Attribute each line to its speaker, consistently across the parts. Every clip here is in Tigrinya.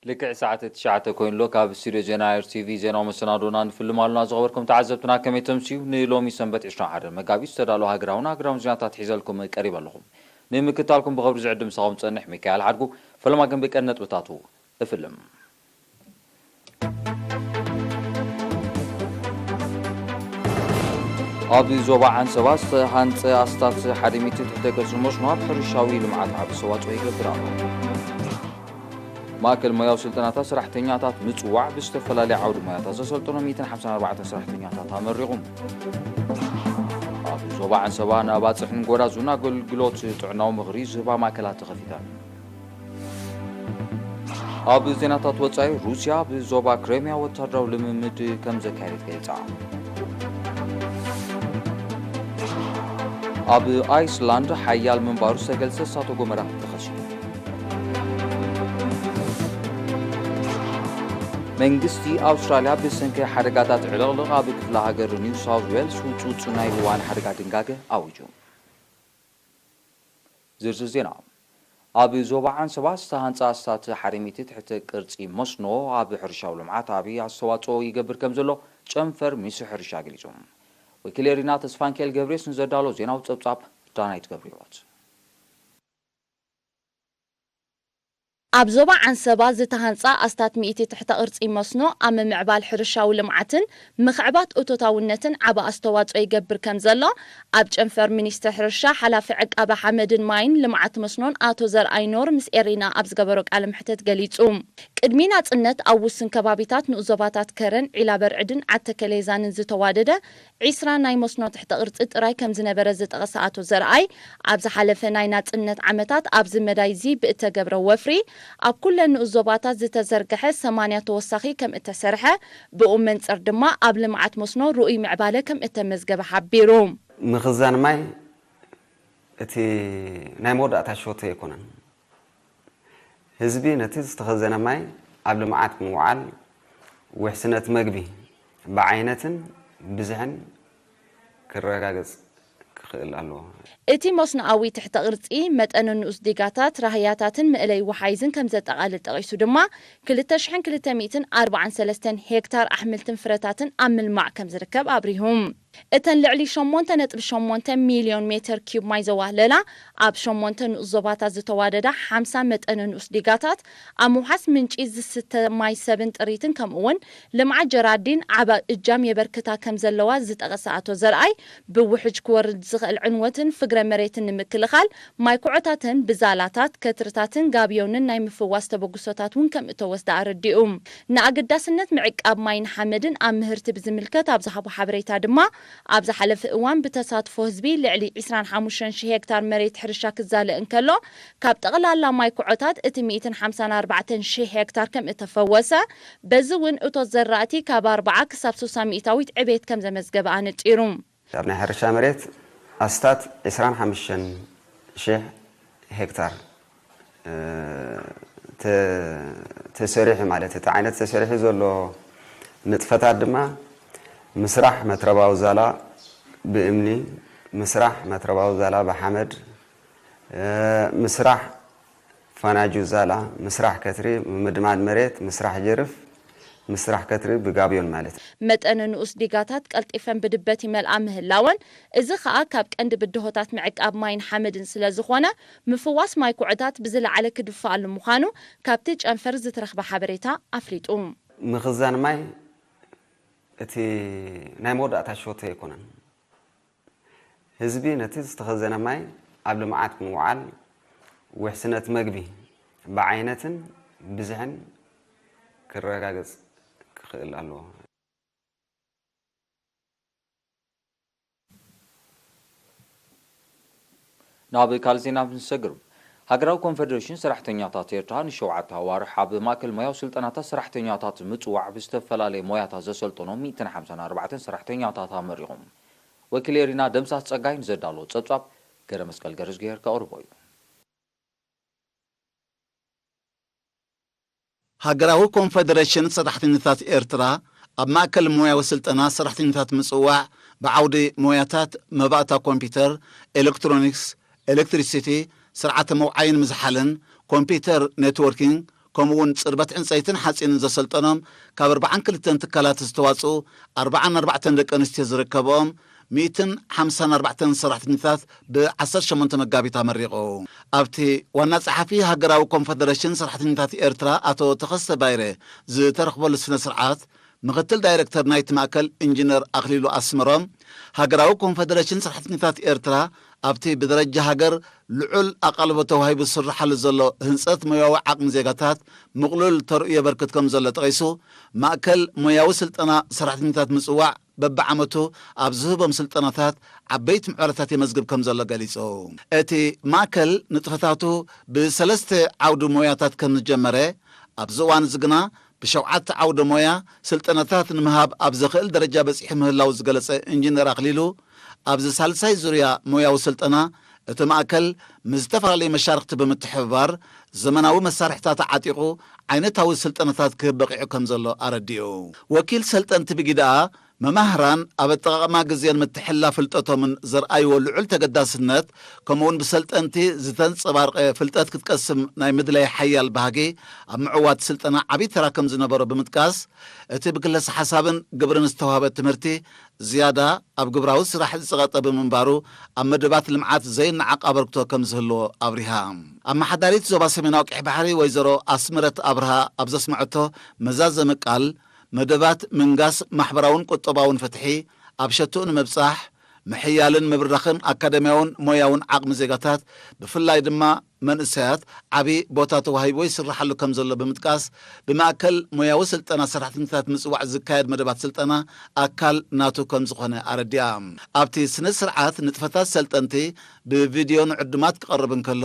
Speaker 1: لكع ساعة تشعة كوين لوكا بستيريو جناير تي في زينا ومسنادونا نفيلم على زغوركم تعذبتنا كمي تمسيو نيلومي سنبت 20 حرر مقابي استدالو هاقراون زيناتات حيزالكم قريبا لهم نمكتالكم بغبر زعد مساهم تصنح ميكايل حرقو فلما كان بيكنت بتاتو افلم أبي زوبا عن سواس هانت أستاذ حريميتي تحتاج المشروع بحرشاوي لمعات عبد السوات ويقدرانه ماكل ما يوصل تناتا سرحتنياتات متوع باستفلالي عود ما يتزلزل 254 سرحتنياتات مريغم أبي زوبا عن سوانا أبات سحن قرازونا قل قلوت تعناو مغريز با ماكلات خفيفة أبي زيناتات وصاي روسيا بزوبا كريميا وتدرو لممد كم زكاريت قيلتا أبي آيسلاند حيال من بارو سجلسة ساتو قمرة تخشي منجستي أستراليا بسنك حركات علقلقة بكفلها غير نيو ساوث ويلز وتوتسوناي وان حركات انقاقة أوجو زرز زينا أبي زوبا عن سواس تهانس أستات حريميتي تحت كرتي مصنو أبي حرشاو لمعات أبي عالسواتو يقبر كمزلو جنفر ميسو حرشا قليزم وكليرينا تسفانكيل جبريس نزدالو زينا وتصبصاب دانايت جبريوات
Speaker 2: ኣብ ዞባ ዓንሰባ ዝተሃንፃ ኣስታት ሚእቲ ትሕተ ቅርፂ መስኖ ኣብ ምዕባል ሕርሻዊ ልምዓትን ምኽዕባት እቶታውነትን ዓበ ኣስተዋፅኦ ይገብር ከም ዘሎ ኣብ ጨንፈር ሚኒስትር ሕርሻ ሓላፊ ዕቃበ ሓመድን ማይን ልምዓት መስኖን ኣቶ ዘርኣይኖር ምስ ኤሪና ኣብ ዝገበሮ ቃለ ምሕተት ገሊጹ ቅድሚ ናጽነት ኣብ ውስን ከባቢታት ንኡዞባታት ከረን ዒላ በርዕድን ዓተከሌዛንን ዝተዋደደ 20 ናይ መስኖ ትሕተ ቅርፂ ጥራይ ከም ዝነበረ ዝጠቐሰ ኣቶ ዘርኣይ ኣብ ዝሓለፈ ናይ ናጽነት ዓመታት ኣብ ዝመዳይዚ ብእተገብረ ወፍሪ ኣብ ኩለን ንኡዞባታት ዝተዘርግሐ 80 ተወሳኺ ከም እተሰርሐ ብኡ መንፅር ድማ ኣብ ልምዓት መስኖ ርኡይ ምዕባለ ከም እተመዝገበ ሓቢሩ
Speaker 3: ምኽዛን ማይ እቲ ናይ መወዳእታ ሾቶ ኣይኮነን ህዝቢ ነቲ ዝተኸዘነ ማይ ኣብ ልምዓት ምውዓል ውሕስነት መግቢ ብዓይነትን ብዝሕን ክረጋገጽ ክኽእል ኣለዎ
Speaker 2: እቲ መስኖኣዊ ትሕተ ቅርፂ መጠን ንኡስ ዲጋታት ራህያታትን ምእለይ ወሓይዝን ከም ዘጠቓልል ጠቒሱ ድማ 2243 ሄክታር ኣሕምልትን ፍረታትን ኣብ ምልማዕ ከም ዝርከብ ኣብሪሁም እተን ልዕሊ 8.8 ሚልዮን ሜትር ኪዩብ ማይ ዘዋህለላ ኣብ 8 ንኡዞባታት ዝተዋደዳ 50 መጠን ንኡስ ዲጋታት ኣብ ምውሓስ ምንጪ ዝስተ ማይ ሰብን ጥሪትን ከምኡውን ልምዓት ጀራዲን ዓበ እጃም የበርክታ ከም ዘለዋ ዝጠቐሰ ኣቶ ዘርኣይ ብውሕጅ ክወርድ ዝኽእል ዕንወትን ፍግረ መሬትን ንምክልኻል ማይ ኩዕታትን ብዛላታት ከትርታትን ጋብዮንን ናይ ምፍዋስ ተበግሶታት እውን ከም እተወስዳ ኣረዲኡ ንኣገዳስነት ምዕቃብ ማይን ሓመድን ኣብ ምህርቲ ብዝምልከት ኣብ ዝሃቦ ሓበሬታ ድማ ኣብ ዝሓለፈ እዋን ብተሳትፎ ህዝቢ ልዕሊ 25000 ሄክታር መሬት ሕርሻ ክዛለእ እንከሎ ካብ ጠቕላላ ማይ ኩዕታት እቲ 154000 ሄክታር ከም እተፈወሰ በዚ እውን እቶት ዘራእቲ ካብ 40 ክሳብ 60 ሚእታዊት ዕቤት ከም ዘመዝገበ ኣነጪሩ
Speaker 3: ኣብ ናይ ሕርሻ መሬት ኣስታት 25000 ሄክታር ተሰሪሕ ማለት እቲ ዓይነት ተሰሪሕ ዘሎ ንጥፈታት ድማ مسرح مترباو زالا بإمني مسرح مترباو زالا بحمد مسرح فناجو زالا مسرح كتري مدماد مريت مسرح جرف مسرح كتري بقابيون مالت
Speaker 2: متأن نؤس ديقاتات قلطيفن بدبتي ملأ مهلاون إذا خاء كاب كند بدهوتات معك أب ماين حمد سلازخوانا مفواس ماي كوعدات بزل على كدفاع المخانو كابتج أنفرز ترخب حبريتا أفليتوم
Speaker 3: مخزان ماي እቲ ናይ መወዳእታ ሾቶ ኣይኮነን ህዝቢ ነቲ ዝተኸዘነ ማይ ኣብ ልምዓት ምውዓል ውሕስነት መግቢ ብዓይነትን ብዝሕን ክረጋገጽ ክኽእል ኣለዎ
Speaker 1: ናብ ካልዜና ብንሰግሩ ሃገራዊ ኮንፌደሬሽን ሰራሕተኛታት ኤርትራ ንሸውዓተ ኣዋርሕ ኣብ ማእከል ሞያዊ ስልጠናታት ሰራሕተኛታት ምጽዋዕ ብዝተፈላለየ ሞያታት ዘሰልጥኖም 154 ሰራሕተኛታት ኣመሪቖም ወኪል ኤሪና ደምሳስ ጸጋይ ንዘዳሎ ጸብጻብ ገረ መስቀል ገርዝጌር ከቕርቦ እዩ
Speaker 4: ሃገራዊ ኮንፌደሬሽን ሰራሕተኛታት ኤርትራ ኣብ ማእከል ሞያዊ ስልጠና ሰራሕተኛታት ምጽዋዕ ብዓውዲ ሞያታት መባእታ ኮምፒተር ኤሌክትሮኒክስ ኤሌክትሪሲቲ سرعة موعين مزحلن كمبيوتر نتوركينج ከምውን ጽርበት ዕንፀይትን ሓጺንን ዘሰልጠኖም ካብ 42 ትካላት ዝተዋጽኡ 44 ደቂ ኣንስትዮ ዝርከቦም 154 ሰራሕተኛታት ብ18 መጋቢት ኣመሪቑ። ኣብቲ ዋና ጸሓፊ ሃገራዊ ኮንፈደሬሽን ሰራሕተኛታት ኤርትራ ኣቶ ተኸስተ ባይረ ዝተረኽበሉ ስነ ስርዓት ምክትል ዳይሬክተር ናይቲ ማእከል ኢንጂነር ኣኽሊሉ ኣስመሮም ሃገራዊ ኮንፈደሬሽን ሰራሕተኛታት ኤርትራ ኣብቲ ብደረጃ ሃገር ልዑል ኣቓልቦ ተዋሂቡ ዝስርሓሉ ዘሎ ህንፀት ሞያዊ ዓቕሚ ዜጋታት ምቕሉል ተርእዮ የበርክት ከም ዘሎ ጠቒሱ ማእከል ሞያዊ ስልጠና ሰራሕተኛታት ምጽዋዕ በብዓመቱ ኣብ ዝህቦም ስልጠናታት ዓበይቲ ምዕባለታት የመዝግብ ከም ዘሎ ገሊጹ እቲ ማእከል ንጥፈታቱ ብሰለስተ ዓውዲ ሞያታት ከም ዝጀመረ ኣብዚ እዋን እዚ ግና ብሸውዓተ ዓውደ ሞያ ስልጠናታት ንምሃብ ኣብ ዝኽእል ደረጃ በፂሑ ምህላው ዝገለጸ ኢንጂነር ኣኽሊሉ ኣብዚ ሳልሳይ ዙርያ ሞያዊ ስልጠና እቲ ማእከል ምስ ዝተፈላለዩ መሻርክቲ ብምትሕብባር ዘመናዊ መሳርሕታት ዓጢቑ ዓይነታዊ ስልጠናታት ክህብ በቂዑ ከም ዘሎ ኣረዲኡ ወኪል ሰልጠንቲ ብጊድኣ መማህራን ኣብ ኣጠቓቕማ ግዜን ምትሕልላፍ ፍልጠቶምን ዘርኣይዎ ልዑል ተገዳስነት ከምኡውን ብሰልጠንቲ ዝተንጸባርቐ ፍልጠት ክትቀስም ናይ ምድላይ ሓያል ባህጊ ኣብ ምዕዋት ስልጠና ዓብዪ ተራ ከም ዝነበሮ ብምጥቃስ እቲ ብክለሳ ሓሳብን ግብርን ዝተዋህበ ትምህርቲ ዝያዳ ኣብ ግብራዊ ስራሕ ዝጸቐጠ ብምንባሩ ኣብ መደባት ልምዓት ዘይነዓቕ ኣበርክቶ ከም ዝህልዎ ኣብሪሃ ኣመሓዳሪት ዞባ ሰሜናዊ ቅሕ ባሕሪ ወይዘሮ ኣስምረት ኣብርሃ ኣብ ዘስምዐቶ መዛዘመ ቃል መደባት ምንጋስ ማሕበራውን ቁጠባውን ፍትሒ ኣብ ሸቱኡን ምብጻሕ ምሕያልን ምብራኽን ኣካደምያውን ሞያውን ዓቕሚ ዜጋታት ብፍላይ ድማ መንእሰያት ዓብዪ ቦታ ተዋሂቦ ይስራሓሉ ከም ዘሎ ብምጥቃስ ብማእከል ሞያዊ ስልጠና ሰራሕተኛታት ምጽዋዕ ዝካየድ መደባት ስልጠና ኣካል ናቱ ከም ዝኾነ ኣረዲኣ ኣብቲ ስነ ስርዓት ንጥፈታት ሰልጠንቲ ብቪድዮ ንዕድማት ክቐርብ እንከሎ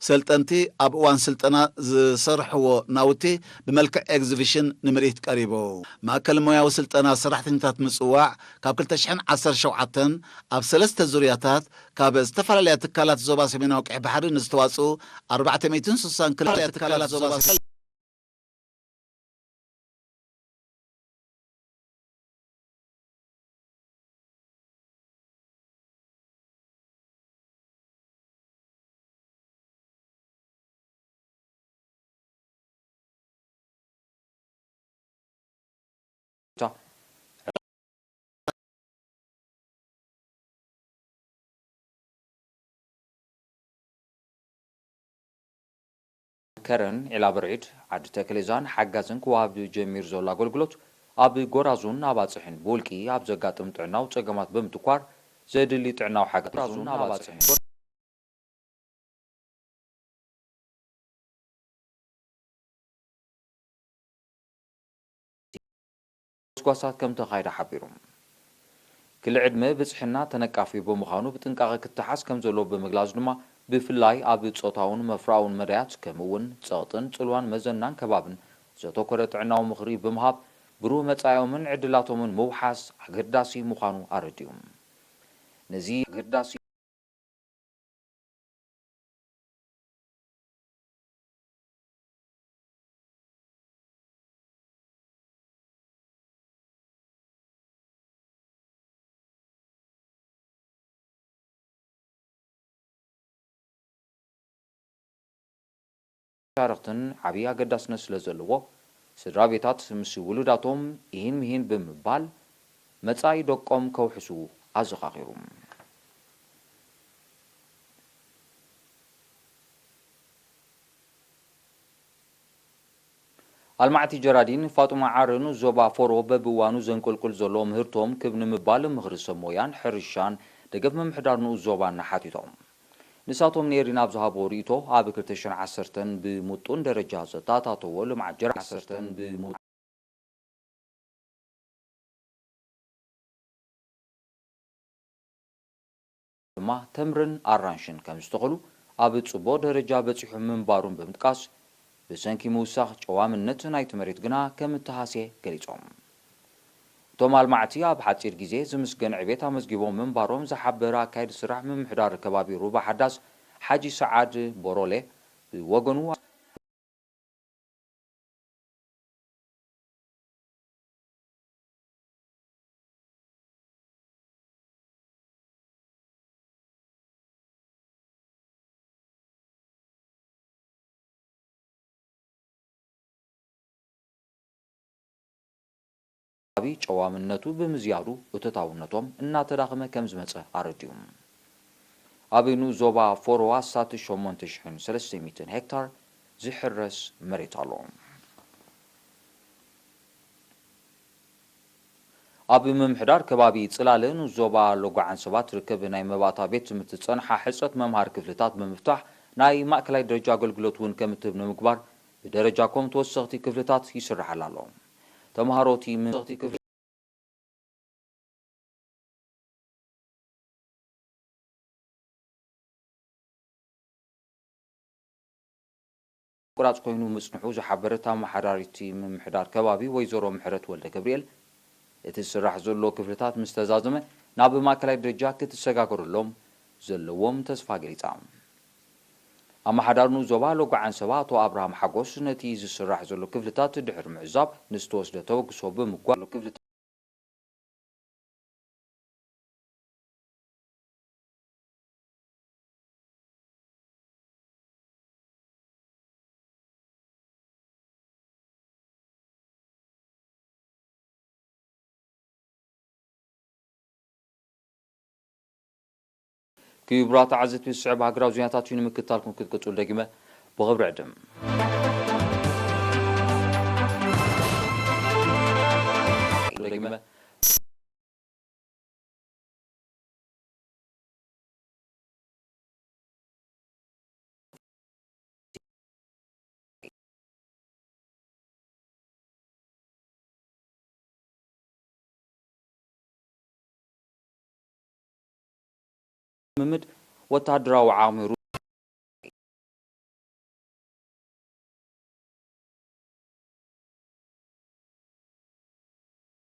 Speaker 4: ሰልጠንቲ ኣብ እዋን ስልጠና ዝሰርሕዎ ናውቲ ብመልክዕ ኤግዚቢሽን ንምርኢት ቀሪቡ ማእከል ሞያዊ ስልጠና ሰራሕተኛታት ምጽዋዕ ካብ 2017 ኣብ 3 ዙርያታት ካብ ዝተፈላለያ ትካላት ዞባ ሰሜናዊ ቅሕ ባሕሪ ንዝተዋጽኡ 462 ትካላት ዞባ
Speaker 1: ከረን ዒላ ብርዒድ ዓዲ ተክሌዛን ሓጋዝን ክወሃብ ጀሚር ዘሎ ኣገልግሎት ኣብ ጎራዙን ኣባፅሕን ብውልቂ ኣብ ዘጋጥም ጥዕናዊ ፀገማት ብምትኳር ዘድሊ ጥዕናዊ ሓጋዙን ኣባፅሕን ጎስጓሳት ከም ተኻይዳ ሓቢሩ ክሊ ዕድመ ብፅሕና ተነቃፊ ብምዃኑ ብጥንቃቐ ክትሓዝ ከም ዘሎ ብምግላጽ ድማ ብፍላይ ኣብ ጾታውን መፍራውን መድያት ከምውን ጸቕጥን ጽልዋን መዘናን ከባብን ዘተኮረ ጥዕናዊ ምኽሪ ብምሃብ ብሩህ መጻዮምን ዕድላቶምን ምውሓስ ኣገዳሲ ምዃኑ ኣረዲዩ ነዚ ኣገዳሲ ሻርክትን ዓብዪ ኣገዳስነት ስለ ዘለዎ ስድራ ቤታት ምስ ውሉዳቶም ይህን ምሂን ብምባል መጻኢ ደቆም ከውሕሱ ኣዘኻኺሩ ኣልማዕቲ ጀራዲን ፋጡማ ዓርን ዞባ ፎሮ በብዋኑ ዘንቆልቁል ዘሎ ምህርቶም ክብ ንምባል ምኽሪ ሰብ ሞያን ሕርሻን ደገፍ ምምሕዳር ንኡ ዞባና ሓቲቶም ንሳቶም ነሪና ኣብ ዝሃቦ ርእቶ ኣብ 2010 ብምጡን ደረጃ ዘታታተዎ ልምዓት ጀራ 10 ብምጡን ድማ ተምርን ኣራንሽን ከም ዝተኸሉ ኣብ ጽቡቕ ደረጃ በፂሑ ምንባሩን ብምጥቃስ ብሰንኪ ምውሳኽ ጨዋምነት ናይቲ መሬት ግና ከም እተሃስየ ገሊጾም እቶም ኣልማዕቲ ኣብ ሓፂር ግዜ ዝምስገን ዕቤት ኣመዝጊቦም ምንባሮም ዝሓበረ ኣካይዲ ስራሕ ምምሕዳር ከባቢ ሩባ ሓዳስ ሓጂ ሰዓድ ቦሮሌ ብወገኑ أبي جوامنتو بمزيادو وتتاونتهم إن تراخمة كم زمتة أرديهم أبينو زوبا فوروا ساتش ومنتشحن 300 هكتار زحرس مريتالهم أبي ممحدار كبابي تسلالن وزوبا لوغو عن سبات ركب ناي مباطا بيت متتصنحة حصة ممهار كفلتات بمفتاح ناي ماكلاي درجة قلقلوتون كمتبن مكبار بدرجاكم توسختي كفلتات يسرح لهم تمهاروتي من توسختي كفلتات قرات كوينو مصنحو زحبرتا محرارتي ممحدار كبابي ويزورو محرت ولد جبريل اتسرح زلو كفلتات مستزازمه ناب ماكلاي درجا كتسغاغرلهم زلوم تسفا غليصام أما حدارنو زوبالو قعان سباتو أبراهام حقوس نتي زسرح زلو كفلتات دحر معزاب نستوس دتوق صوب مقوالو كفلتات كيبرات عزت بالصعب هاقراو زيناتات يوني مكتالكم كتقصوا لقيمة بغبر عدم لقيمة ممد وتادراو عامرو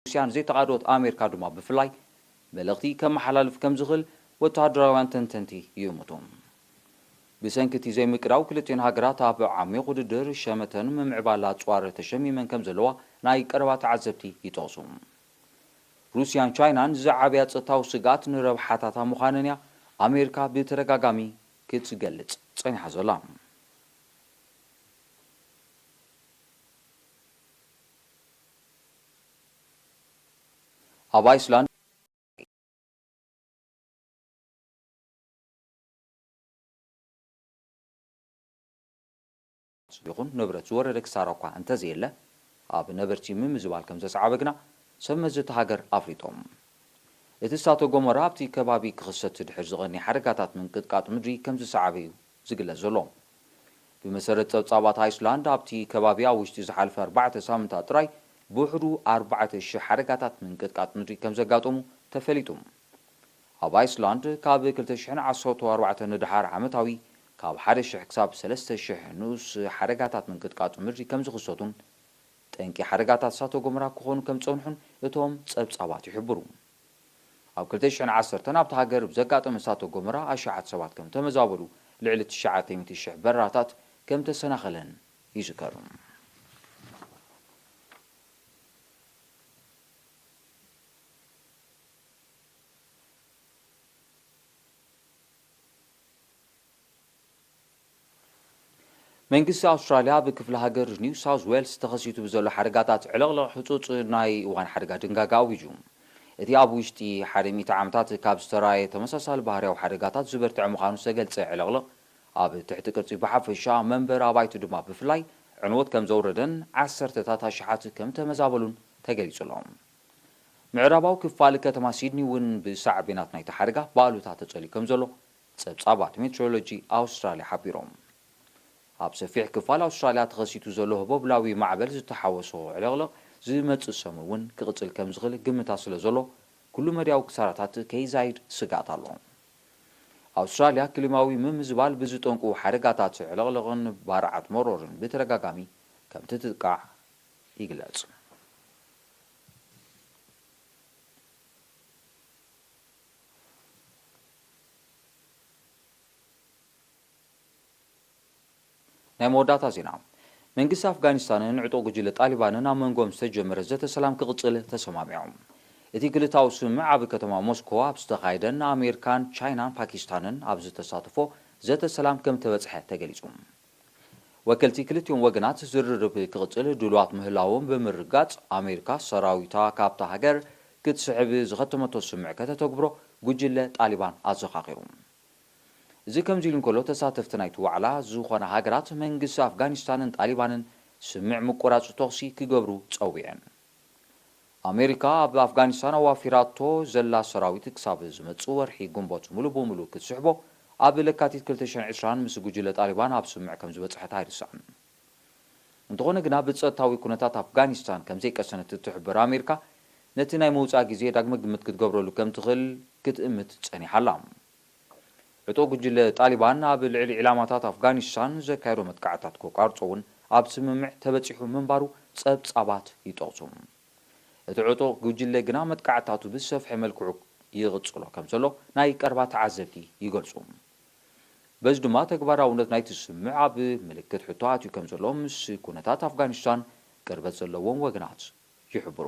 Speaker 1: روسيان زي تقادوت أمريكا دوما بفلاي بلغتي كم حلالف كم زغل وتادراوان تنتنتي يومتهم بسنكتي زي مكراو كلتين هاقرات تابع عميق وددر شامتن ممعبالات صوار تشمي من كم زلوا ناي قربات عزبتي يتوصم روسيان چاينان زعابيات صتاو سقات نرب حتاتا مخاننيا أمريكا بترقاقامي كتسقلت صيني حزولام أبا إسلام يقول نبرت زور رك ساراقا أنت زيلا أب نبرتي من زوال كم زعابقنا سمزت هاجر أفريتهم اتساتو قمرابتي كبابي كخصت الحرز غني حركاتات من قدقات مدري كم زعابيو زقل زلوم بمسارة تصابات ايسلاند ابتي كبابي اوشتي زحالف 4 سامنتات راي بوحدو 4 شي حركاتات من قدقات مدري كم زقاطمو تفليتم اب ايسلاند كاب 2014 ندحار عمتاوي كاب 1 حساب 3 نوس حركاتات من قدقات مدري كم زخصتون تنكي حركاتات ساتو قمرا كخون كم صنحون اتهم تصابات يحبرو أو كلتشن عصر تناب تهاجر بزقات مساتو قمرة أشعة سوات كم تمزابلو لعلة الشعة تيمتي الشح براتات كم تسنخلن يذكرون منقص أستراليا بكفل هاجر نيو ساوث ويلز تخصيتو بزولو حرقاتات علغلق حطوط ناي وان حرقات دنقاقاو يجوم اتي ابوشتي حرمي تعامتات كابستراي تمساسال بحريو حرقاتات زبرت عمقانو سجلت علغلق اب تحت قرصي بحفشا منبر ابايتو دما بفلاي عنوت كم زوردن 10 تاتا شحات كم تمزابلون تغليصلهم معرباو كفال كتما سيدني ون بسعبينات ناي تحرقا بالوتا تصلي كم زلو صبصابات ميترولوجي استراليا حبيروم اب سفيح كفال استراليا تخسيتو زلو ببلاوي معبل زتحوسو علغلق زمت السمون كقتل كم زغل قمتا سلزلو كل مرياو كساراتات كيزايد سقاط اللهم أستراليا كلماوي ممزبال بزتونكو حرقاتات علغلغن بارعات مرورن بترقاقامي كم تتقع إيقلاز نموداتا زينام منقص أفغانستان نعطو قجل طالبان منقوم استجمر زت سلام كقتل تسمامعهم اتي قلتاو سمع بكتما موسكو بستقايدن أمريكان تشاينان باكستانن أبز تساطفو زت سلام كم تبصحة تقليزهم ወከልቲ ክልቲኦም ወገናት ዝርርብ ክቕፅል ድልዋት ምህላዎም ብምርጋጽ ኣሜሪካ ሰራዊታ ካብታ ሃገር ክትስሕብ ዝኸተመቶ ስምዕ ከተተግብሮ ጉጅለ ጣሊባን ኣዘኻኺሩ እዚ ከምዚ ኢሉ እንከሎ ተሳተፍቲ ናይቲ ዋዕላ ዝኾነ ሃገራት መንግስቲ ኣፍጋኒስታንን ጣሊባንን ስምዕ ምቁራጽ ተኽሲ ክገብሩ ጸዊዐን ኣሜሪካ ኣብ ኣፍጋኒስታን ኣዋፊራቶ ዘላ ሰራዊት ክሳብ ዝመጽእ ወርሒ ግንቦት ሙሉእ ብምሉእ ክትስሕቦ ኣብ ለካቲት 2020 ምስ ጉጅለ ጣሊባን ኣብ ስምዕ ከም ዝበጽሐት ኣይርስዕን እንተኾነ ግና ብጸጥታዊ ኩነታት ኣፍጋኒስታን ከም ዘይቀሰነት እትሕብር ኣሜሪካ ነቲ ናይ መውጻእ ግዜ ዳግመ ግምት ክትገብረሉ ከም ትኽእል ክትእምት ጸኒሓላ እቶ ጉጅለ ጣሊባን ኣብ ልዕሊ ዕላማታት ኣፍጋኒስታን ዘካየዶ መጥቃዕታት ክቋርጾ እውን ኣብ ስምምዕ ተበጺሑ ምንባሩ ጸብጻባት ይጠቕሱ እቲ ዕጡቕ ጉጅለ ግና መጥቃዕታቱ ብሰፍሐ መልክዑ ይቕጽሎ ከም ዘሎ ናይ ቀረባ ተዓዘብቲ ይገልጹ በዚ ድማ ተግባራውነት ናይቲ ስምዕ ኣብ ምልክት ሕቶ ኣትዩ ከም ዘሎ ምስ ኩነታት ኣፍጋኒስታን ቅርበት ዘለዎም ወገናት ይሕብሩ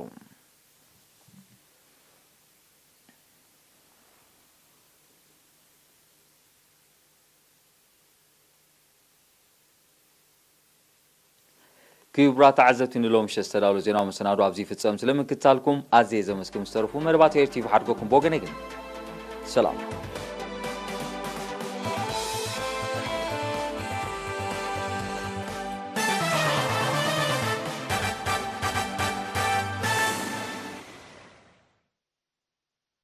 Speaker 1: ክቡራት ተዓዘብቲ ንሎም ሸስተዳሉ ዜናዊ መሰናዶ ኣብዚ ፍጸም ስለምክትታልኩም ኣዝየ ዘመስግን ዝተረፉ መደባት ኤርቲቪ ሓድጎኩም ብወገነይ ግን ሰላም